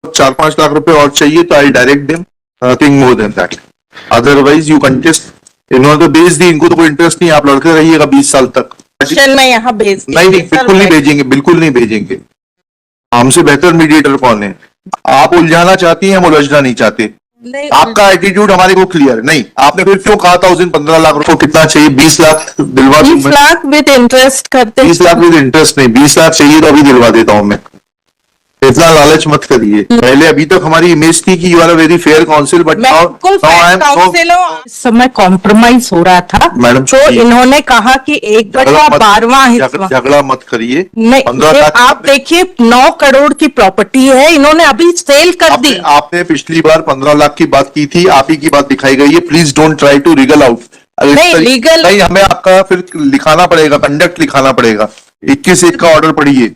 4-5 लाख रुपए और चाहिए तो I direct them, nothing more than that. Otherwise you contest, इन्होंने तो भेज दी, इनको तो कोई इंटरेस्ट नहीं, आप लड़के रहिएगा 20 साल तक। मैं यहाँ भेज नहीं, बिल्कुल नहीं भेजेंगे, बिल्कुल नहीं भेजेंगे। हमसे बेहतर मीडिएटर कौन है? आप उलझाना चाहती हैं, हम उलझना नहीं चाहते। आपका एटीट्यूड हमारे को क्लियर नहीं। आपने फिर क्यों कहा था उस दिन 15 लाख रुपए कितना चाहिए? 20 लाख दिलवा दूं मैं। 20 लाख विद इंटरेस्ट करते। 20 लाख विद इंटरेस्ट नहीं, 20 लाख चाहिए तो अभी दिलवा देता हूं मैं। इतना लालच मत करिए। पहले अभी तक हमारी इमेज थी कि you are a very fair counsel, but समय कॉम्प्रोमाइज हो रहा था मैडम। तो इन्होंने कहा कि 1/12वां हिस्सा। झगड़ा मत करिए। नहीं, 15 लाख आप देखिए 9 करोड़ की प्रॉपर्टी है, इन्होंने अभी सेल कर दी। आपने पिछली बार 15 लाख की बात की थी, आप ही की बात दिखाई गई है। Please don't try to wriggle out. नहीं, लीगल नहीं, हमें आपका फिर लिखाना पड़ेगा, कंडक्ट लिखाना पड़ेगा। 21-1 का ऑर्डर पढ़िए।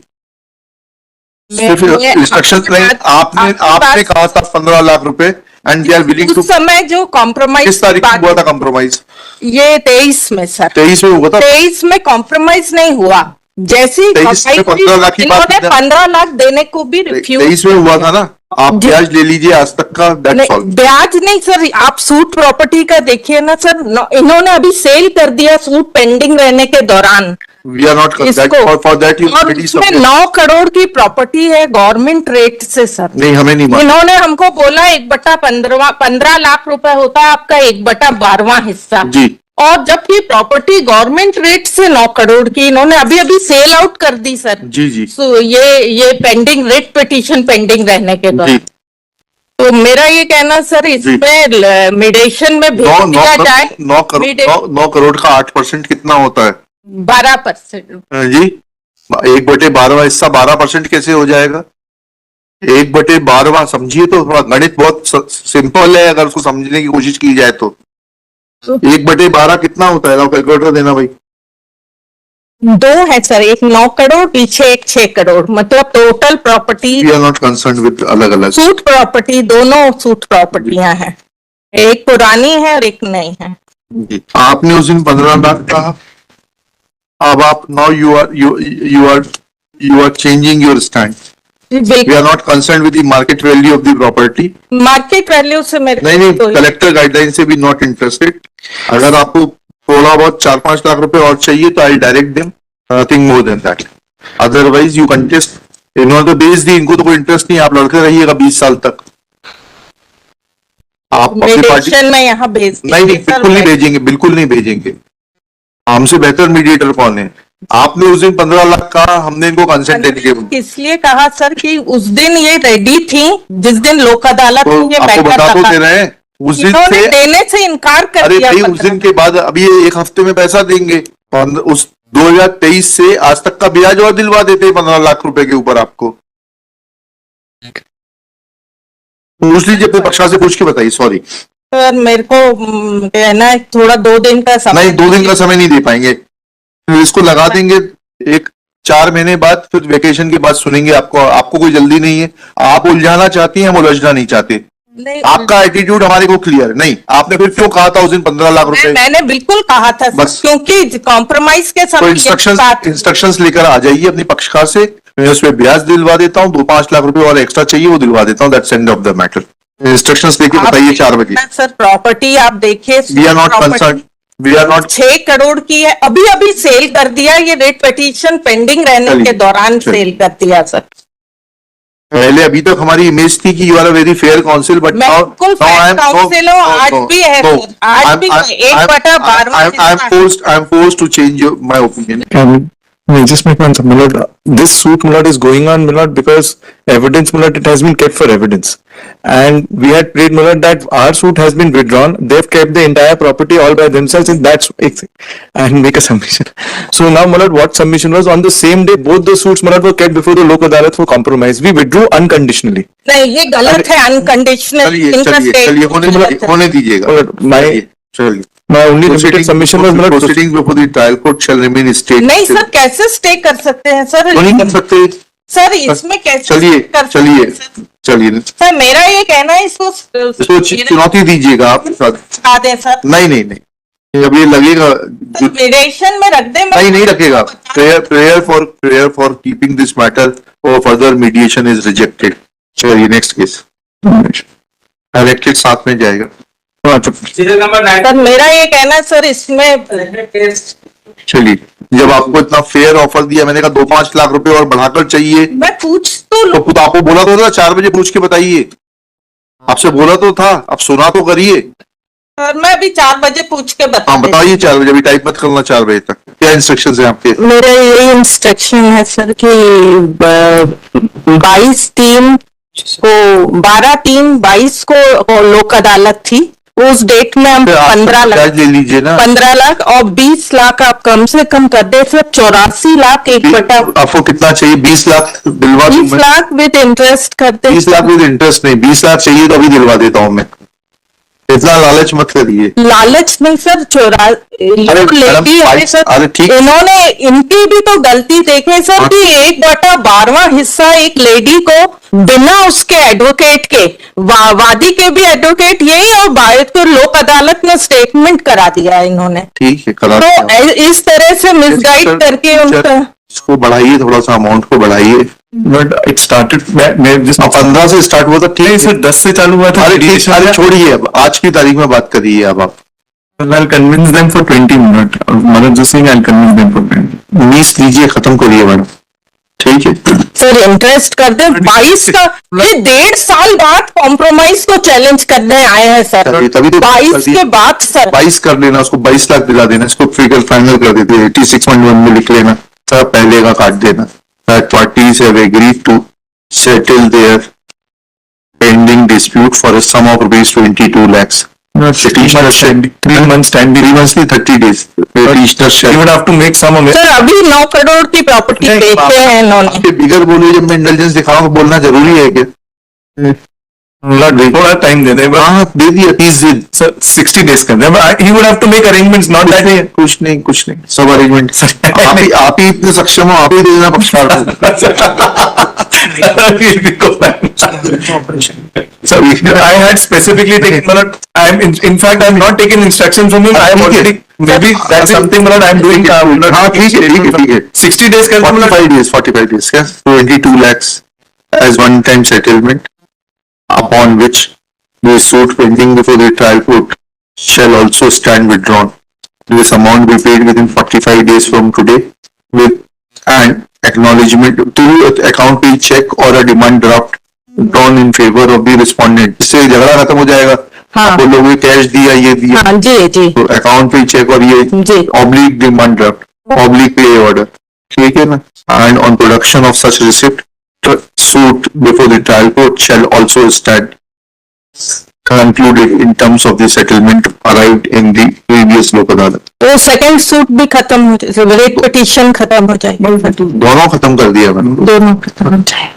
सिर्फ इंस्ट्रक्शन नहीं, आपने कहा था 15 लाख रुपए and they are willing to. उस समय जो कॉम्प्रोमाइज किस तारीख को हुआ था कॉम्प्रोमाइज? ये 23 में सर। 23 में हुआ था। 23 में कॉम्प्रोमाइज नहीं हुआ। जैसी 15 लाख की बात, 15 लाख देने को भी रिफ्यूज। 23 में हुआ था ना। आप ब्याज ले लीजिए आज तक का, ब्याज नहीं सर, आप सूट प्रॉपर्टी का देखिए ना सर, इन्होंने अभी सेल कर दिया सूट पेंडिंग रहने के दौरान। We are not for that you और उसमें 9 करोड़ की प्रॉपर्टी है गवर्नमेंट रेट से सर। नहीं, हमें नहीं मालूम। इन्होंने हमको बोला 1/15 लाख रुपए होता है आपका 1/12वां हिस्सा जी। और जबकि प्रॉपर्टी गवर्नमेंट रेट से 9 करोड़ की इन्होंने अभी सेल आउट कर दी सर। जी जी। तो ये पेंडिंग रेट पिटीशन पेंडिंग रहने के दौरान। तो मेरा ये कहना सर, इसमें मीडिएशन में भेज दिया जाए। 9 करोड़ का 8% कितना होता है? 12% जी। 1/12वां हिस्सा 12% कैसे हो जाएगा? 1/12वां समझिए तो, थोड़ा गणित बहुत सिंपल है अगर उसको समझने की कोशिश की जाए तो। 1/12 कितना होता है? कैलकुलेटर देना भाई। 2 है सर, एक 9 करोड़, पीछे एक 6 करोड़, मतलब total property. We are not concern with अलग अलग सूट प्रॉपर्टी, दोनों सूट प्रॉपर्टियां हैं, एक पुरानी है और एक नई है। आपने उस दिन 15 लाख कहा, अब आप now you are changing your stand. We are not concerned with the market value of the property. Market value से मेरे नहीं, कलेक्टर गाइडलाइन से भी नॉट इंटरेस्टेड। अगर आपको थोड़ा बहुत 4-5 लाख रुपए और चाहिए तो I direct them, nothing more than that. Otherwise you contest, इन्होंने तो भेज दी, इनको तो कोई इंटरेस्ट नहीं, आप लड़के रहिएगा 20 साल तक। आप अपनी पार्टी में यहाँ भेज नहीं, बिल्कुल नहीं भेजेंगे, बिल्कुल नहीं भेजेंगे। हमसे बेहतर मीडिएटर कौन है? आपने उस दिन 15 लाख कहा, हमने इनको कंसेंट देने के इसलिए कहा सर कि उस दिन ये रेडी थी, जिस दिन लोक अदालत तो ये आपको बता तो दे रहे हैं, उस दिन से देने से इनकार कर दिया। अरे उस दिन के बाद अभी 1 हफ्ते में पैसा देंगे, और उस 2023 से आज तक का ब्याज और दिलवा देते हैं 15 लाख रुपए के ऊपर। आपको पूछ लीजिए, अपने पक्षा से पूछ के बताइए। सॉरी सर, मेरे को कहना है थोड़ा 2 दिन का समय। नहीं, 2 दिन का समय नहीं दे पाएंगे, फिर इसको लगा देंगे 4 महीने बाद, फिर वेकेशन के बाद सुनेंगे। आपको कोई जल्दी नहीं है, आप उलझाना चाहती हैं, हम उलझना नहीं चाहते। आपका एटीट्यूड हमारे को क्लियर नहीं। आपने फिर क्यों कहा था उस दिन 15 लाख रुपए? मैंने बिल्कुल कहा था बस, क्योंकि कॉम्प्रोमाइज के समय इंस्ट्रक्शंस लेकर आ जाइए अपनी पक्षकार से, मैं उसमें ब्याज दिलवा देता हूँ। 2-5 लाख रुपए और एक्स्ट्रा चाहिए वो दिलवा देता हूँ। That's end of the matter. Instructions लेके बताइए 4 बजे। सर प्रॉपर्टी आप देखिए, we are not concern, we are not. 6 crore की है, अभी सेल कर दिया, ये रेट पिटीशन पेंडिंग रहने के दौरान सेल कर दिया सर। पहले अभी तक हमारी इमेज थी कि you are a very fair counsel, but now counsel आज भी है, आज भी 1/12 I am forced to change my opinion. Just make one, Milord. This suit, Milord, is going on, Milord, because evidence, Milord, it has been kept for evidence. And we had prayed, Milord, that our suit has been withdrawn. They've kept the entire property all by themselves, and that's and make a submission. So now, Milord, what submission was on the same day, both the suits, Milord, were kept before the Lok Adalat for compromise. We withdrew unconditionally. नहीं, ये गलत है, unconditional. चलिए होने दीजिएगा। चलिए My only repeated submission was not proceedings before the trial court shall remain stayed. नहीं sir, कैसे स्टे कर सकते हैं सर? नहीं कर सकते सर, इसमें कैसे? चलिए सर, मेरा ये कहना है, इसको चुनौती दीजिएगा आप। दे सर। नहीं, अब ये लगेगा मीडिएशन में रख दे। नहीं रखेगा। Prayer for keeping this matter for further mediation is rejected. चलिए नेक्स्ट केस डायरेक्टेड साथ में जाएगा। Serial number 9। सर मेरा ये कहना है सर इसमें चलिए, जब आपको इतना फेयर ऑफर दिया, मैंने कहा 2-5 लाख रुपए और बढ़ाकर चाहिए, मैं पूछ तो लूं। तो आपको बोला तो था 4 बजे पूछ के बताइए, आपसे बोला तो था, अब सुना तो करिए। सर मैं अभी 4 बजे पूछ के बता हाँ बताइए 4 बजे, अभी टाइप मत करना 4 बजे तक। क्या इंस्ट्रक्शंस हैं आपके? मेरा यही इंस्ट्रक्शन है सर कि 22/3 को 12/3/22 को लोक अदालत थी। उस डेट में हम 15 लाख ले लीजिए ना। 15 लाख और 20 लाख आप कम से कम कर दे सर। 84 लाख 1/, आपको कितना चाहिए? 20 लाख दिलवा दूं 20 मैं? लाख विद इंटरेस्ट कर दे। 20 लाख विद इंटरेस्ट नहीं, 20 लाख चाहिए तो अभी दिलवा देता हूँ मैं। इतना लालच मत करिए। लालच नहीं सर, लेती है सर। अरे ठीक, इन्होंने इनकी भी तो गलती देखे सर कि 1/12वां हिस्सा एक लेडी को बिना उसके एडवोकेट के, वादी के भी एडवोकेट यही, और बायत को लोक अदालत में स्टेटमेंट करा दिया इन्होंने। ठीक है करा तो इस तरह से मिसगाइड करके उनका इसको बढ़ाइए, थोड़ा सा अमाउंट को बढ़ाइए। But it started, मैं जिस 15 से स्टार्ट हुआ था, ठीक नहीं है सर 10 से चालू हुआ था। अरे ठीक, अरे छोड़िए, अब आज की तारीख में बात करिए अब आप। I'll convince them for 20 minutes. Madam just saying I'll convince them for 20. 19 लीजिए, खत्म करिए मैडम, ठीक है। सर इंटरेस्ट कर दे। 22 का ये 1.5 साल बाद कॉम्प्रोमाइज को चैलेंज करने आए हैं सर। तभी तो 22 के बाद सर 22 कर लेना, उसको 22 लाख दिला देना, इसको फिगर फाइनल कर देते, 86.1 में लिख लेना, सब पहले का काट देना। That parties have agreed to settle their pending dispute for a sum of rupees 22 lakhs. No, 3 months standing. 3 months नहीं, 30 days. Petitioner shall- You would have to make some of it. Sir अभी 9 करोड़ की property नहीं, बेचे हैं इन्होंने। आपके बिगर बोलिए, जब मैं इंटेलिजेंस दिखाऊं तो बोलना जरूरी है क्या? थोड़ा टाइम दे दे। हाँ दे दिया, 30 दिन। Sir, 60 days कर दे। He would have to make arrangements, not that way. कुछ नहीं, सब अरेंजमेंट आप ही इतने सक्षम हो, आप ही दे देना पक्षकार को। So I had specifically taken, in fact, I'm not taking instruction from him. I am already, maybe that's something that I'm doing. हाँ ठीक है 60 days कर 45 days का 22 lakhs as one time settlement, upon which the suit pending before the trial court shall also stand withdrawn. This amount will be paid within 45 days from today, with an acknowledgement through account pay check or a demand draft drawn in favor of the respondent. इससे झगड़ा खत्म हो जाएगा। हाँ। वो लोग cash दिया, ये दिया, हाँ जी जी तो अकाउंट पे चेक और ये जी। ऑब्लिक डिमांड ड्राफ्ट, ऑब्लिक पे ऑर्डर, ठीक है ना। And on production of such receipt, suit before the trial court shall also stand concluded in terms of the settlement arrived in the previous लोक अदालत। तो सेकंड सूट भी खत्म हो जाए, रेट पिटीशन खत्म हो जाएगी, दोनों खत्म कर दिया मैंने। दोनों खत्म हो जाए।